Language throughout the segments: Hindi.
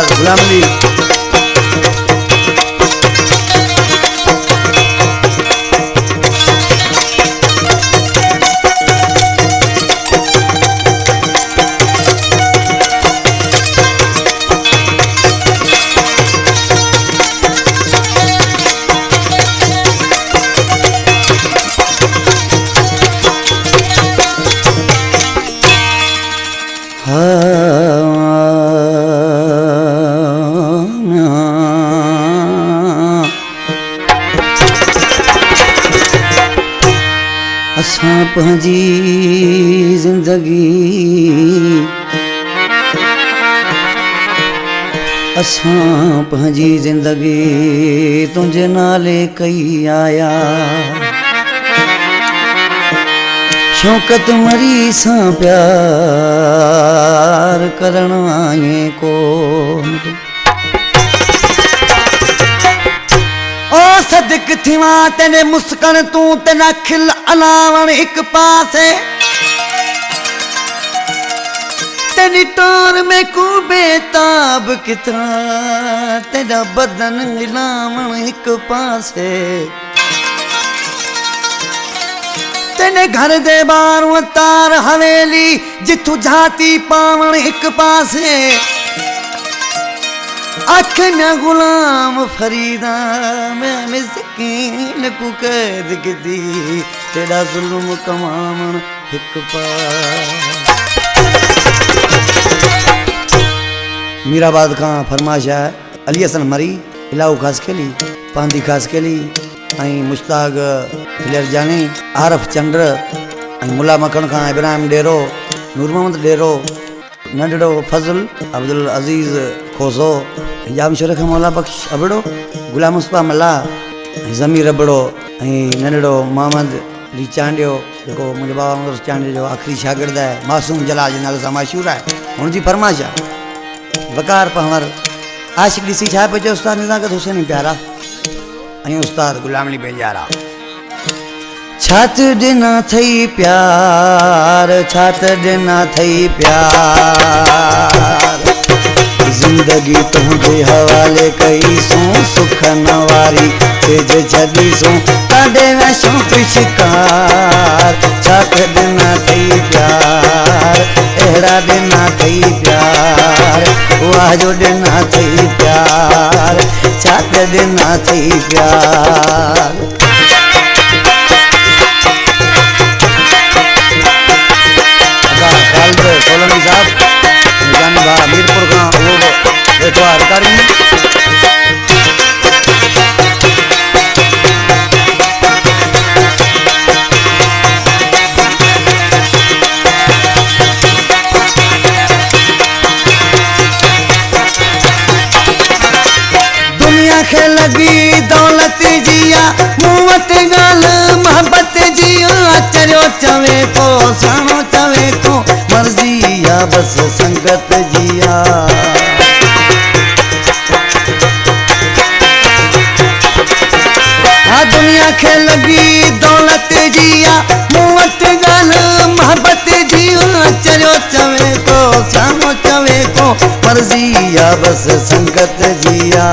उस्ताद गुलाम अली। असां पंहिंजी ज़िंदगी असां पंहिंजी ज़िंदगी तुंहिंजे नाले कई आया। शौकत मरी सां प्यार करण आए को ओ सदिक थिवा तेने मुस्कन तू तेना खिल अलावण एक पासे तेनी टोर में को बेताब कितना तेरा बदन हिलावण एक पासे तेने घर दे बारू तार हवेली जिथू जाती पावण एक पासे अख न गुलाम फरीदा मैं मिस्कीन को कैद की तेरा जुल्म कमावण एक पास। मीराबाद का फरमाइश है अली हसन मरी इलाऊ खास खेली पांदी खास खेली आई मुश्ताक फिलर जानी आरफ चंद्र मुला मखण का इब्राहिम डेरो नूर मोहम्मद डेरो नंढड़ो फजल अब्दुल अजीज खोसो जाम शरख मौला बख्श अबड़ो गुलाम मुस्तफा मल्ला ज़मीर अबड़ो नंढड़ो मोहम्मद अली चांडियो जो मुझे बाबा चांडियो जो आखिरी शागिर्द है मासूम जलाल जे नाले सां मशहूर है उनकी फरमाइश है वकार पहवर आशिक ॾिसी छा पियो चए उस्ताद निज़ाकत हुसैन प्यारा ऐं उस्ताद गुलाम अली बेजारा। छात ॾिना थई प्यार छात ॾिना थई प्यार जिंदगी तुझे हवाले कई सूं सुख नवारी तेज छदी सूं काॾे वैसो कोई शिकार। छात ॾिना थई प्यार अहिड़ा ॾिना थई प्यार वाह जो ॾिना थई प्यार छात ॾिना थई प्यार। सोलमी साहब जान भा मीरपुर का वो बैठो अधिकारी दुनिया के लगी दौलत जिया मुवत गाल मोहब्बत जिया चरियो चवे को सानो चवे को मर्जी या बस संगत जिया। हाँ दुनिया के लगी दौलत जिया मुवत गाल मोहब्बत जिया चरियो चवे को सानो चवे को मर्जी या बस संगत जिया।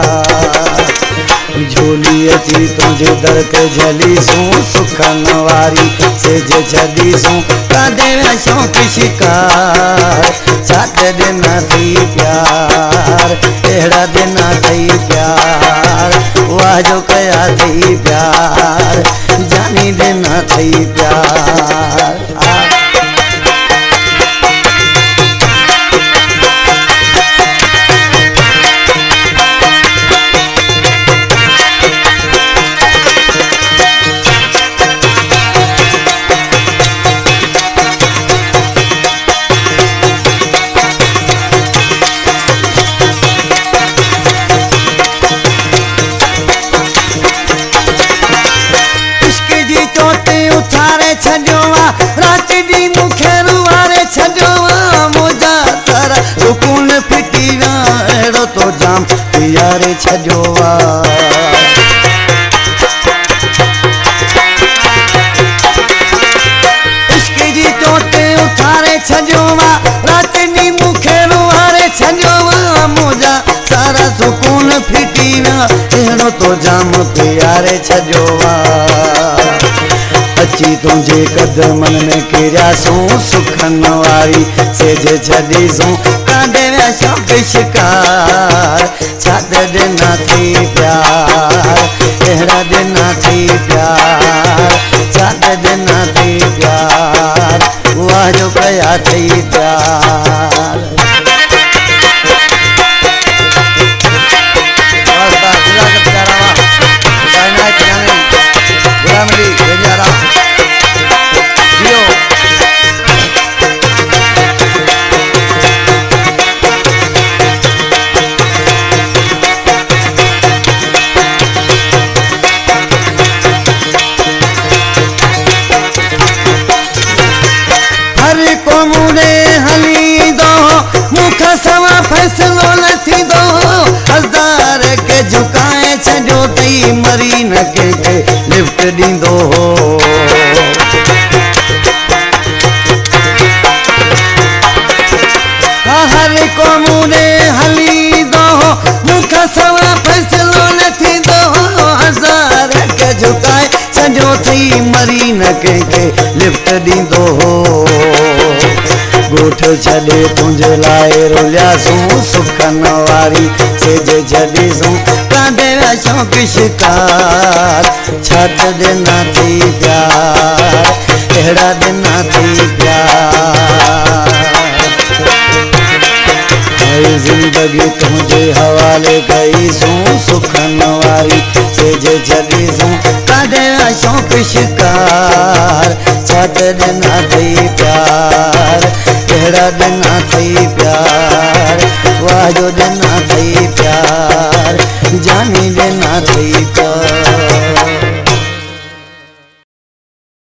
झोली अची तुझे दर ते झली सूं सुख नवारी सेज छदी सूं काॾे वैसो की शिकार। छात ॾिना थई प्यार अहिड़ा ॾिना थई प्यार वाह जो कया थई प्यार जानी ॾिना थई प्यार। रात दी मुखे रुवारे छजो मोजा तारा सुकून फिटी एड़ो तो जाम यारे छजो इश्क जी टोटे उठारे छजो रात दी मुखे रुवारे छजो मोजा अहिड़ो तो जाम प्यारे छॾियो अची तुंहिंजे कदमन में किरियासूं सुखन वारी सेज छॾीसूं काॾे वियासीं पिशकार छा त ॾिना थी प्यार अहिड़ा ॾिना थी प्यार छा त ॾिना थी प्यार वाह जो कया थी प्यार फैसलो न थींदो हज़ार के झुकाए छॾियो अथई मरी न कंहिंखे लिफ्ट ॾींदो हर को मूंॾे हलींदो मूंखां सवाइ फैसलो न थींदो हज़ार के झुकाए छॾियो अथई मरी न कंहिंखे लिफ्ट ॾींदो गोठ छॾे तुंहिंजे लाइ रुलियासूं सुखन वारी सेज छॾीसूं काॾे वियासीं पिशकार छा त ॾिना थी प्यार अहिड़ा ॾिना थी प्यार ज़िंदगी तुंहिंजे हवाले कईसूं सुखन वारी सेज छॾीसूं काॾे वियासीं पिशकार छा त ॾिना थी प्यार अहिड़ा ॾिना थी प्यार वाह जो ॾिना थी प्यार जानी ॾिना थी प्यार